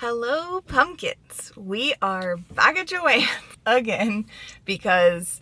Hello pumpkins! We are back at JOANN again because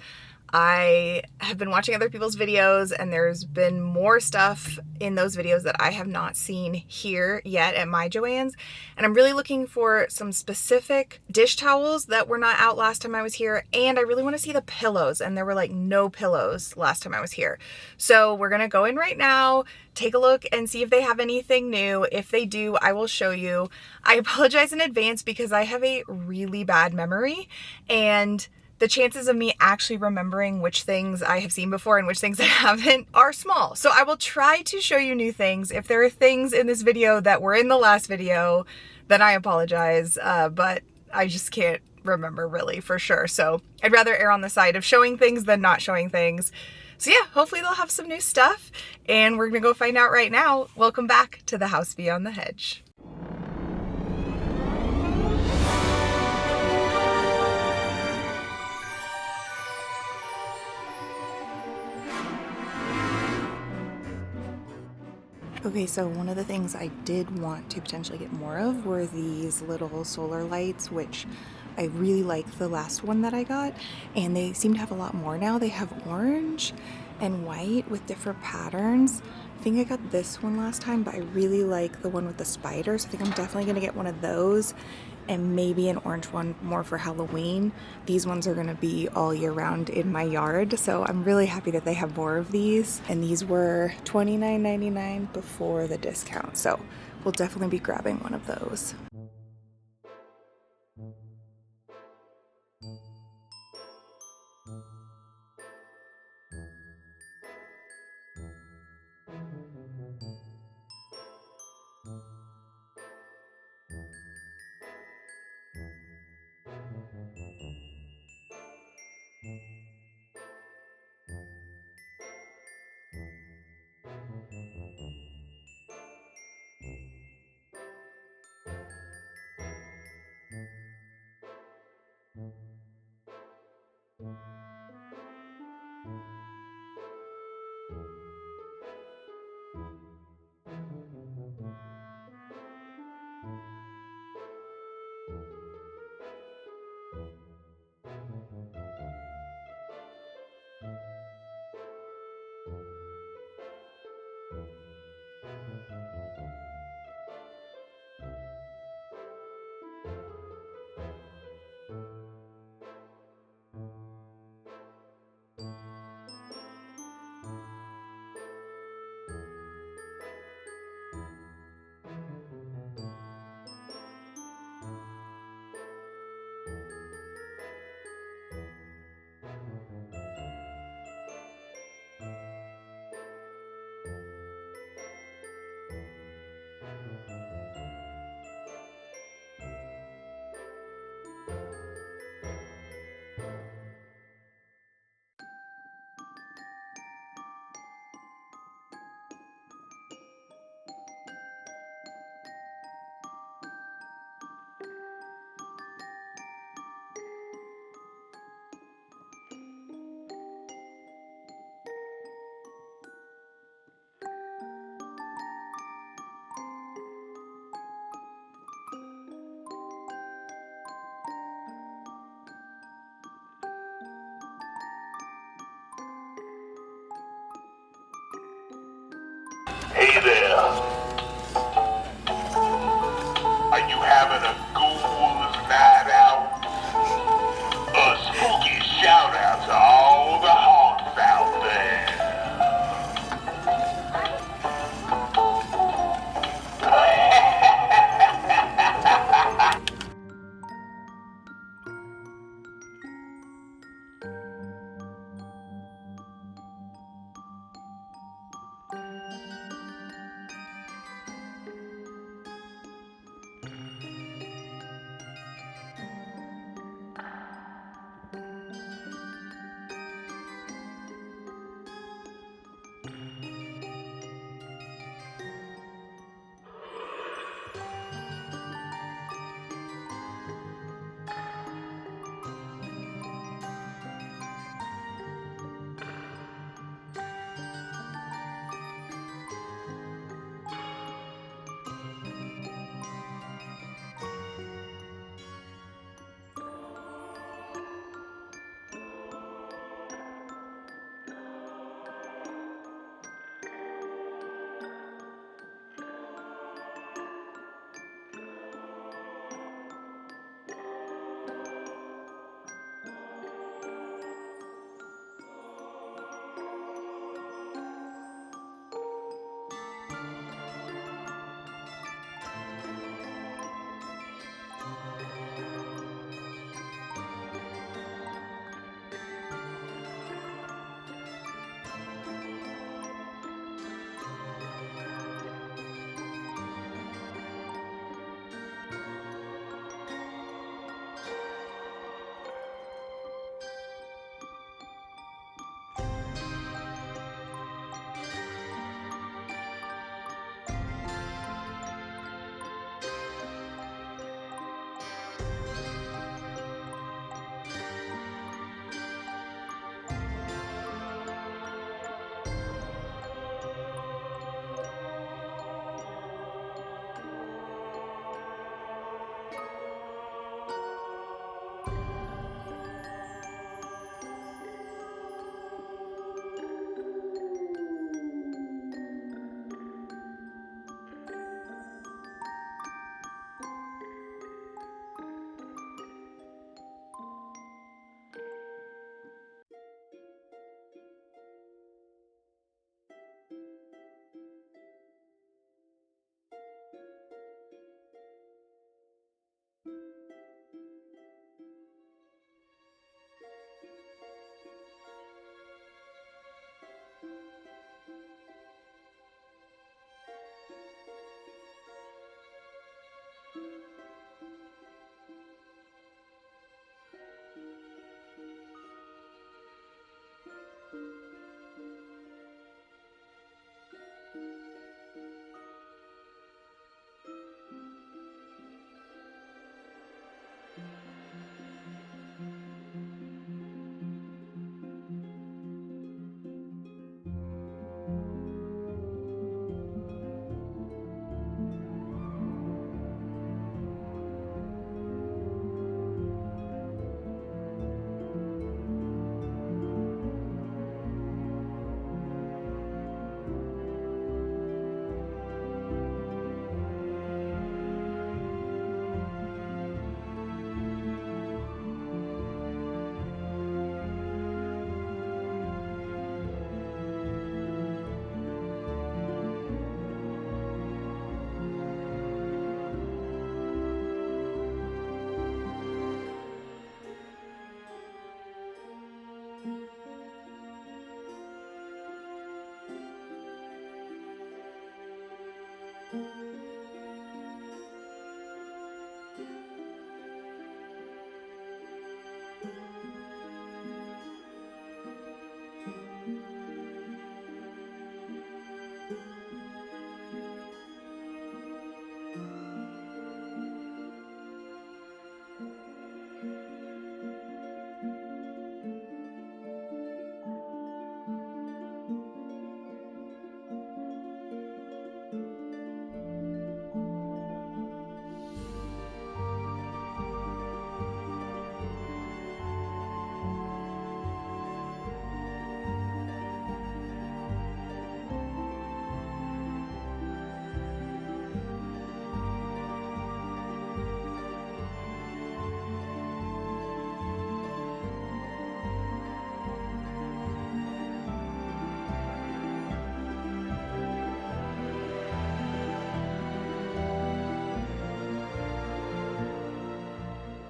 I have been watching other people's videos and there's been more stuff in those videos that I have not seen here yet at my JOANN's, and I'm really looking for some specific dish towels that were not out last time I was here, and I really want to see the pillows, and there were like no pillows last time I was here. So we're gonna go in right now, take a look and see if they have anything new. If they do, I will show you. I apologize in advance because I have a really bad memory, and the chances of me actually remembering which things I have seen before and which things I haven't are small. So I will try to show you new things. If there are things in this video that were in the last video, then I apologize, but I just can't remember really for sure. So I'd rather err on the side of showing things than not showing things. So yeah, hopefully they'll have some new stuff and we're gonna go find out right now. Welcome back to the house beyond the hedge. Okay, so one of the things I did want to potentially get more of were these little solar lights, which I really like the last one that I got, and they seem to have a lot more now. They have orange and white with different patterns. I think I got this one last time, but I really like the one with the spiders. I think I'm definitely gonna get one of those, and maybe an orange one more for Halloween. These ones are gonna be all year round in my yard, so I'm really happy that they have more of these. And these were $29.99 before the discount, so we'll definitely be grabbing one of those.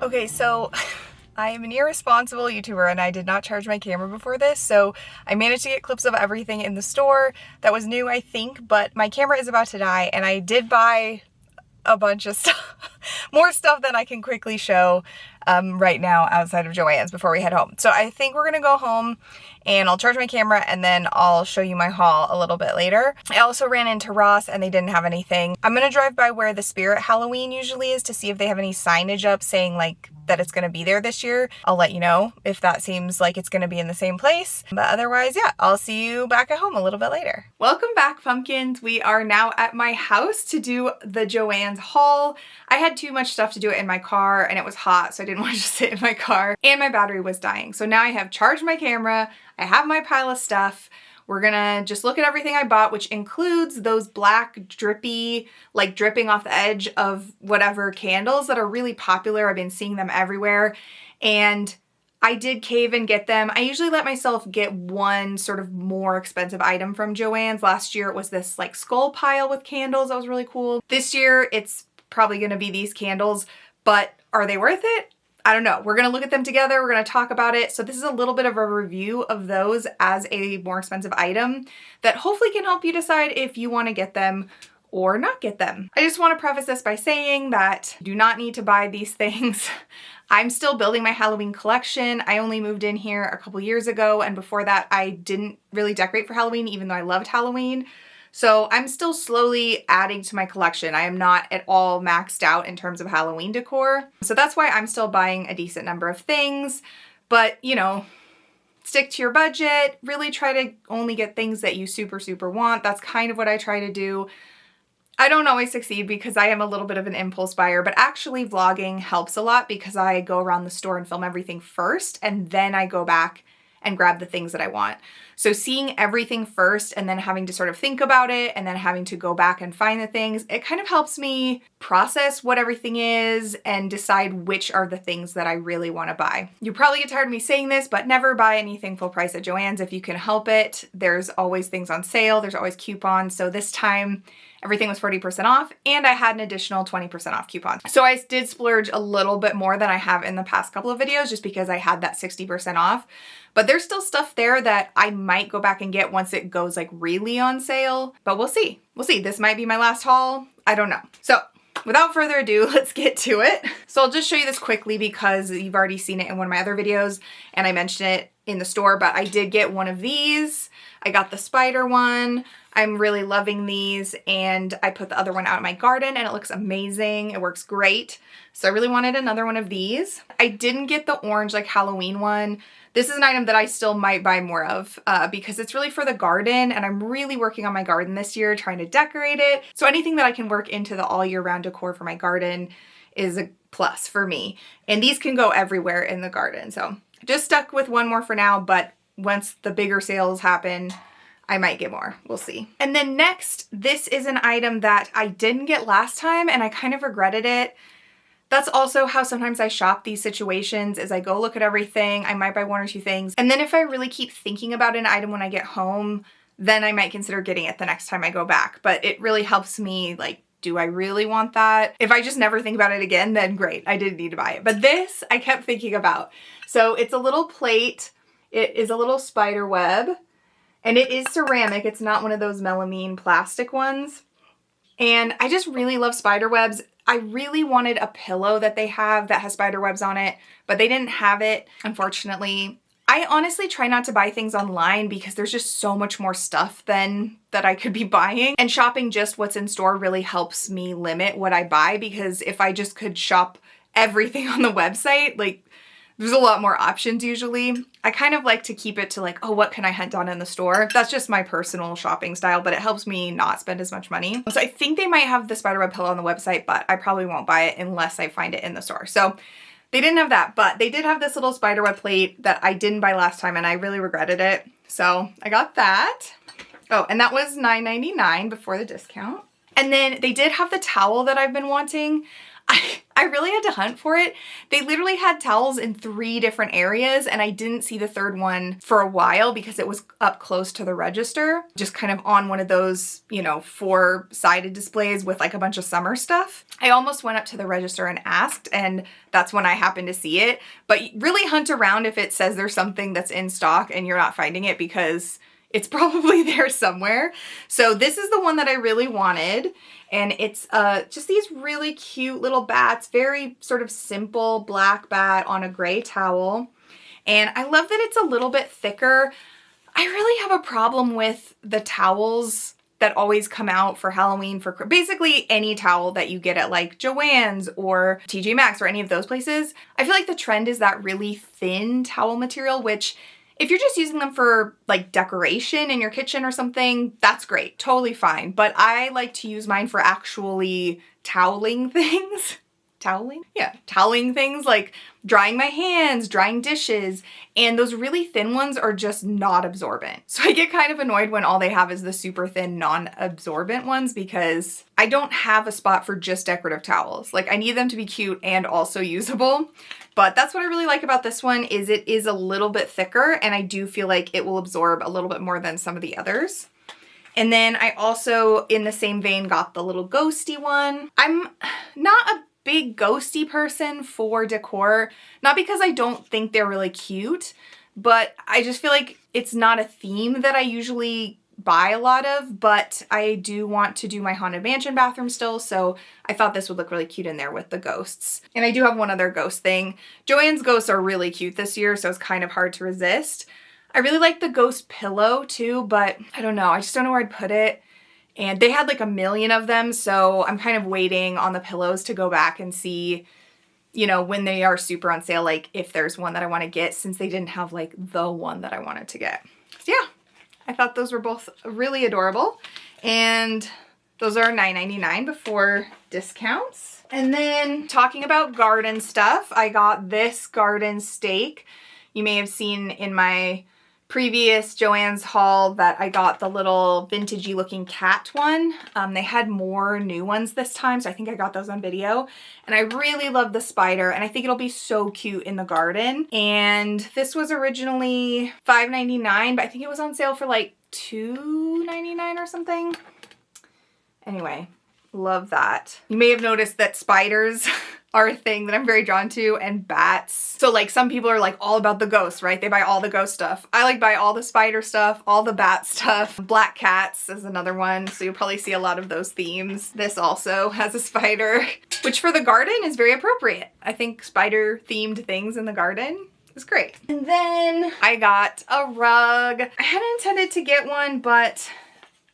Okay, so I am an irresponsible YouTuber and I did not charge my camera before this, so I managed to get clips of everything in the store that was new, I think, but my camera is about to die and I did buy a bunch of stuff, more stuff than I can quickly show right now outside of JOANN's before we head home. So I think we're gonna go home and I'll charge my camera and then I'll show you my haul a little bit later. I also ran into Ross and they didn't have anything. I'm gonna drive by where the Spirit Halloween usually is to see if they have any signage up saying like that it's gonna be there this year. I'll let you know if that seems like it's gonna be in the same place. But otherwise, yeah, I'll see you back at home a little bit later. Welcome back, pumpkins. We are now at my house to do the JOANN's haul. I had too much stuff to do it in my car and it was hot, so I didn't want to just sit in my car and my battery was dying. So now I have charged my camera, I have my pile of stuff. We're gonna just look at everything I bought, which includes those black drippy, like dripping off the edge of whatever candles that are really popular. I've been seeing them everywhere and I did cave and get them. I usually let myself get one sort of more expensive item from JOANN's. Last year it was this like skull pile with candles. That was really cool. This year it's probably gonna be these candles, but are they worth it? I don't know. We're gonna look at them together. We're gonna talk about it. So this is a little bit of a review of those as a more expensive item that hopefully can help you decide if you wanna get them or not get them. I just wanna preface this by saying that you do not need to buy these things. I'm still building my Halloween collection. I only moved in here a couple years ago, and before that I didn't really decorate for Halloween, even though I loved Halloween. So I'm still slowly adding to my collection. I am not at all maxed out in terms of Halloween decor. So that's why I'm still buying a decent number of things, but you know, stick to your budget, really try to only get things that you super want. That's kind of what I try to do. I don't always succeed because I am a little bit of an impulse buyer, but actually vlogging helps a lot because I go around the store and film everything first and then I go back and grab the things that I want. So seeing everything first and then having to sort of think about it and then having to go back and find the things, it kind of helps me process what everything is and decide which are the things that I really want to buy. You probably get tired of me saying this, but never buy anything full price at JOANN's if you can help it. There's always things on sale. There's always coupons. So this time everything was 40% off and I had an additional 20% off coupon. So I did splurge a little bit more than I have in the past couple of videos just because I had that 60% off. But there's still stuff there that I might go back and get once it goes like really on sale, but we'll see. We'll see. This might be my last haul. I don't know. So without further ado, let's get to it. So I'll just show you this quickly because you've already seen it in one of my other videos and I mentioned it in the store, but I did get one of these. I got the spider one. I'm really loving these and I put the other one out in my garden and it looks amazing. It works great. So I really wanted another one of these. I didn't get the orange like Halloween one. This is an item that I still might buy more of because it's really for the garden and I'm really working on my garden this year, trying to decorate it. So anything that I can work into the all year round decor for my garden is a plus for me. And these can go everywhere in the garden. So just stuck with one more for now, but once the bigger sales happen, I might get more. We'll see. And then next, this is an item that I didn't get last time and I kind of regretted it. That's also how sometimes I shop these situations is I go look at everything, I might buy one or two things, and then if I really keep thinking about an item when I get home, then I might consider getting it the next time I go back. But it really helps me like, do I really want that? If I just never think about it again, then great, I didn't need to buy it. But this I kept thinking about. So it's a little plate, it is a little spider web, and it is ceramic, it's not one of those melamine plastic ones. And I just really love spider webs. I really wanted a pillow that they have that has spider webs on it, but they didn't have it, unfortunately. I honestly try not to buy things online because there's just so much more stuff than that I could be buying. And shopping just what's in store really helps me limit what I buy because if I just could shop everything on the website, like there's a lot more options usually. I kind of like to keep it to like, oh, what can I hunt down in the store? That's just my personal shopping style, but it helps me not spend as much money. So I think they might have the spiderweb pillow on the website, but I probably won't buy it unless I find it in the store. So they didn't have that, but they did have this little spiderweb plate that I didn't buy last time and I really regretted it. So I got that. Oh, and that was $9.99 before the discount. And then they did have the towel that I've been wanting. I I really had to hunt for it. They literally had towels in 3 different areas, and I didn't see the third one for a while because it was up close to the register, just kind of on one of those, you know, 4-sided displays with like a bunch of summer stuff. I almost went up to the register and asked, and that's when I happened to see it. But really hunt around if it says there's something that's in stock and you're not finding it, because it's probably there somewhere. So this is the one that I really wanted. And it's just these really cute little bats, very sort of simple black bat on a gray towel. And I love that it's a little bit thicker. I really have a problem with the towels that always come out for Halloween, for basically any towel that you get at like JOANN's or TJ Maxx or any of those places. I feel like the trend is that really thin towel material, which if you're just using them for like decoration in your kitchen or something, that's great, totally fine. But I like to use mine for actually toweling things. Toweling? Yeah, toweling things like drying my hands, drying dishes, and those really thin ones are just not absorbent. So I get kind of annoyed when all they have is the super thin non-absorbent ones, because I don't have a spot for just decorative towels. Like I need them to be cute and also usable. But that's what I really like about this one, is it is a little bit thicker, and I do feel like it will absorb a little bit more than some of the others. And then I also, in the same vein, got the little ghosty one. I'm not a big ghosty person for decor, not because I don't think they're really cute, but I just feel like it's not a theme that I usually buy a lot of, but I do want to do my Haunted Mansion bathroom still, so I thought this would look really cute in there with the ghosts. And I do have one other ghost thing. JOANN's ghosts are really cute this year, so it's kind of hard to resist. I really like the ghost pillow too, but I don't know, I just don't know where I'd put it. And they had like 1 million of them, so I'm kind of waiting on the pillows to go back and see, you know, when they are super on sale, like if there's one that I want to get, since they didn't have like the one that I wanted to get. So yeah, I thought those were both really adorable, and those are $9.99 before discounts. And then talking about garden stuff, I got this garden stake. You may have seen in my previous JOANN's haul that I got the little vintagey looking cat one. They had more new ones this time, so I think I got those on video. And I really love the spider, and I think it'll be so cute in the garden. And this was originally $5.99, but I think it was on sale for like $2.99 or something. Anyway, love that. You may have noticed that spiders are a thing that I'm very drawn to, and bats. So like some people are like all about the ghosts, right? They buy all the ghost stuff. I like buy all the spider stuff, all the bat stuff. Black cats is another one, so you'll probably see a lot of those themes. This also has a spider, which for the garden is very appropriate. I think spider themed things in the garden is great. And then I got a rug. I hadn't intended to get one, but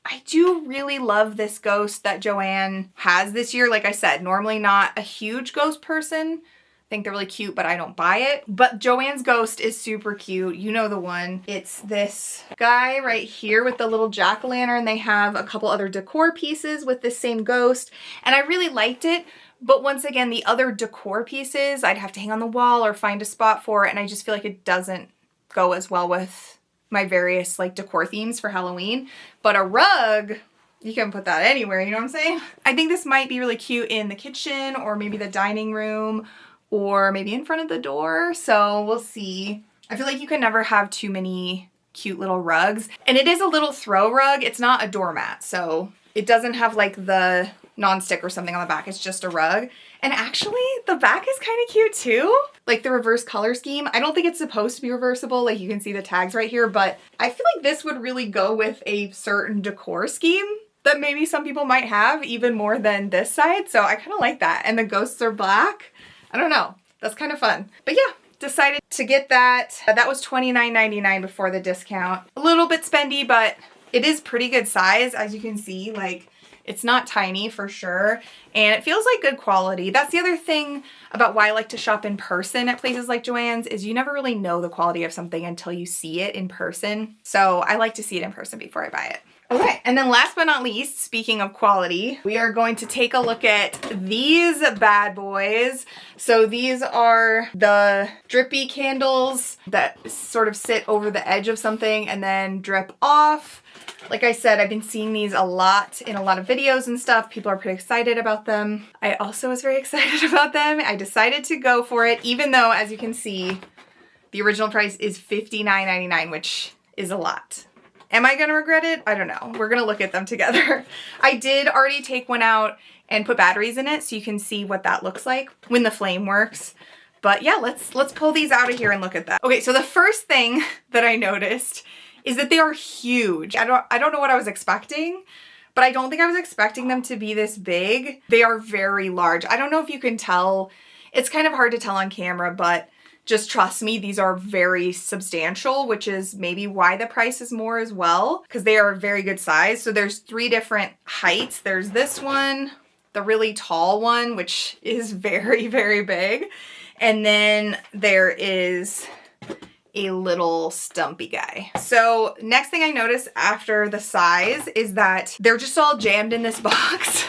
I do really love this ghost that JOANN has this year. Like I said, normally not a huge ghost person. I think they're really cute, but I don't buy it. But JOANN's ghost is super cute. You know the one. It's this guy right here with the little jack-o'-lantern. They have a couple other decor pieces with this same ghost, and I really liked it. But once again, the other decor pieces, I'd have to hang on the wall or find a spot for it, and I just feel like it doesn't go as well with my various like decor themes for Halloween. But a rug, you can put that anywhere, you know what I'm saying? I think this might be really cute in the kitchen, or maybe the dining room, or maybe in front of the door, so we'll see. I feel like you can never have too many cute little rugs. And it is a little throw rug. It's not a doormat, so it doesn't have like the non-stick or something on the back. It's just a rug. And actually, the back is kind of cute too. Like the reverse color scheme. I don't think it's supposed to be reversible. Like you can see the tags right here, but I feel like this would really go with a certain decor scheme that maybe some people might have, even more than this side. So I kind of like that. And the ghosts are black. I don't know. That's kind of fun. But yeah, decided to get that. That was $29.99 before the discount. A little bit spendy, but it is pretty good size. As you can see, like, it's not tiny for sure, and it feels like good quality. That's the other thing about why I like to shop in person at places like JOANN's, is you never really know the quality of something until you see it in person. So I like to see it in person before I buy it. Okay, and then last but not least, speaking of quality, we are going to take a look at these bad boys. So these are the drippy candles that sort of sit over the edge of something and then drip off. Like I said, I've been seeing these a lot in a lot of videos and stuff. People are pretty excited about them. I also was very excited about them. I decided to go for it, even though, as you can see, the original price is $59.99, which is a lot. Am I gonna regret it? I don't know. We're gonna look at them together. I did already take one out and put batteries in it so you can see what that looks like when the flame works. But yeah, let's pull these out of here and look at that. Okay, so the first thing that I noticed is that they are huge. I don't know what I was expecting, but I don't think I was expecting them to be this big. They are very large. I don't know if you can tell. It's kind of hard to tell on camera, but just trust me, these are very substantial, which is maybe why the price is more as well, because they are a very good size. So there's 3 different heights. There's this one, the really tall one, which is very, very big. And then there is a little stumpy guy. So next thing I noticed after the size is that they're just all jammed in this box.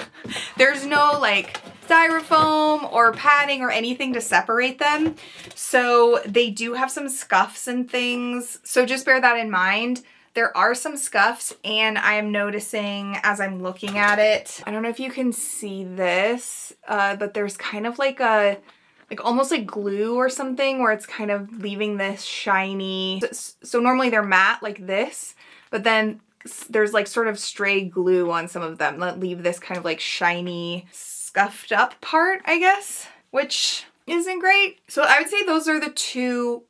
There's no like styrofoam or padding or anything to separate them. So they do have some scuffs and things. So just bear that in mind. There are some scuffs, and I am noticing as I'm looking at it, I don't know if you can see this, but there's kind of like almost like glue or something where it's kind of leaving this shiny. So normally they're matte like this, but then there's like sort of stray glue on some of them that leave this kind of like shiny, scuffed up part, I guess, which isn't great. So I would say those are the 2,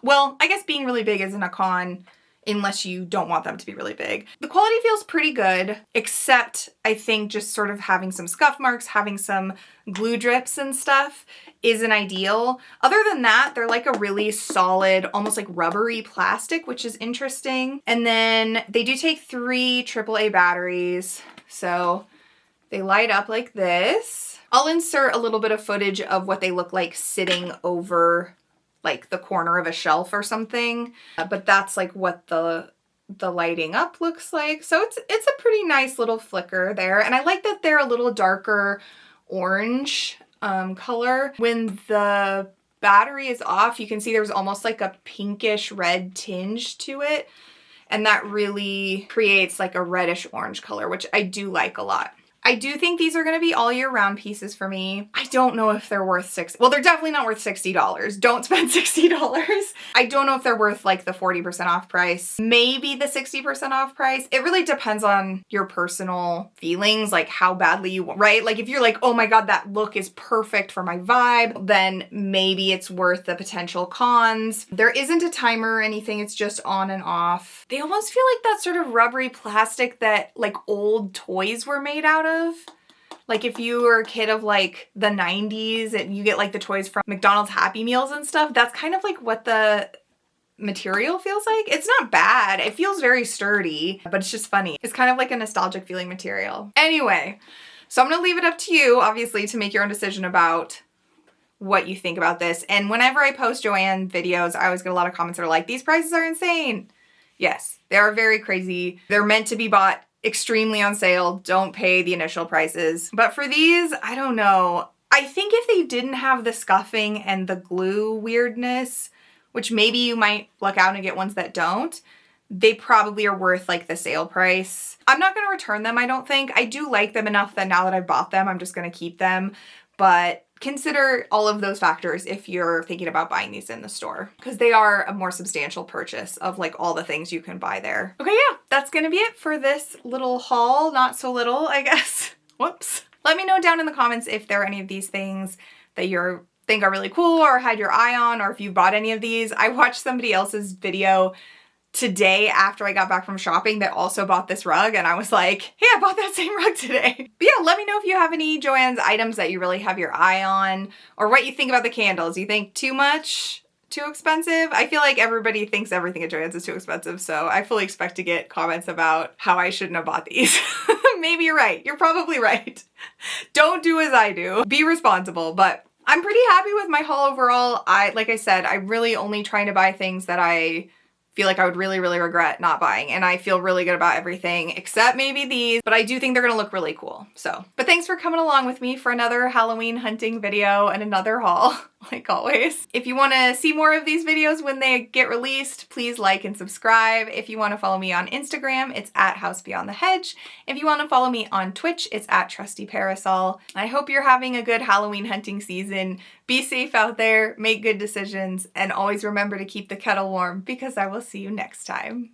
well, I guess being really big isn't a con unless you don't want them to be really big. The quality feels pretty good, except I think just sort of having some scuff marks, having some glue drips and stuff isn't ideal. Other than that, they're like a really solid, almost like rubbery plastic, which is interesting. And then they do take 3 AAA batteries. So they light up like this. I'll insert a little bit of footage of what they look like sitting over like the corner of a shelf or something. But that's like what the lighting up looks like. So it's a pretty nice little flicker there. And I like that they're a little darker orange color. When the battery is off, you can see there's almost like a pinkish red tinge to it. And that really creates like a reddish orange color, which I do like a lot. I do think these are going to be all year round pieces for me. I don't know if they're worth well, they're definitely not worth $60. Don't spend $60. I don't know if they're worth like the 40% off price, maybe the 60% off price. It really depends on your personal feelings, like how badly you want, right? Like if you're like, oh my God, that look is perfect for my vibe, then maybe it's worth the potential cons. There isn't a timer or anything. It's just on and off. They almost feel like that sort of rubbery plastic that like old toys were made out of. Like if you were a kid of like the 90s and you get like the toys from McDonald's Happy Meals and stuff, that's kind of like what the material feels like. It's not bad. It feels very sturdy, but it's just funny. It's kind of like a nostalgic feeling material. Anyway, so I'm gonna leave it up to you, obviously, to make your own decision about what you think about this. And whenever I post JOANN videos, I always get a lot of comments that are like, these prices are insane. Yes, they are very crazy. They're meant to be bought extremely on sale. Don't pay the initial prices. But for these, I don't know. I think if they didn't have the scuffing and the glue weirdness, which maybe you might luck out and get ones that don't, they probably are worth like the sale price. I'm not going to return them, I don't think. I do like them enough that now that I've bought them, I'm just going to keep them. But consider all of those factors if you're thinking about buying these in the store, because they are a more substantial purchase of like all the things you can buy there. Okay, yeah, that's gonna be it for this little haul. Not so little, I guess. Whoops. Let me know down in the comments if there are any of these things that you think are really cool or had your eye on, or if you've bought any of these. I watched somebody else's video today after I got back from shopping that also bought this rug, and I was like, hey, I bought that same rug today. But yeah, let me know if you have any JOANN's items that you really have your eye on, or what you think about the candles. You think too much? Too expensive? I feel like everybody thinks everything at JOANN's is too expensive, so I fully expect to get comments about how I shouldn't have bought these. Maybe you're right. You're probably right. Don't do as I do. Be responsible, but I'm pretty happy with my haul overall. Like I said, I'm really only trying to buy things that I feel like I would really, really regret not buying. And I feel really good about everything except maybe these, but I do think they're gonna look really cool. So, but thanks for coming along with me for another Halloween hunting video and another haul, like always. If you wanna see more of these videos when they get released, please like and subscribe. If you wanna follow me on Instagram, it's at House Beyond the Hedge. If you wanna follow me on Twitch, it's at Trusty Parasol. I hope you're having a good Halloween hunting season. Be safe out there, make good decisions, and always remember to keep the kettle warm because I will see you next time.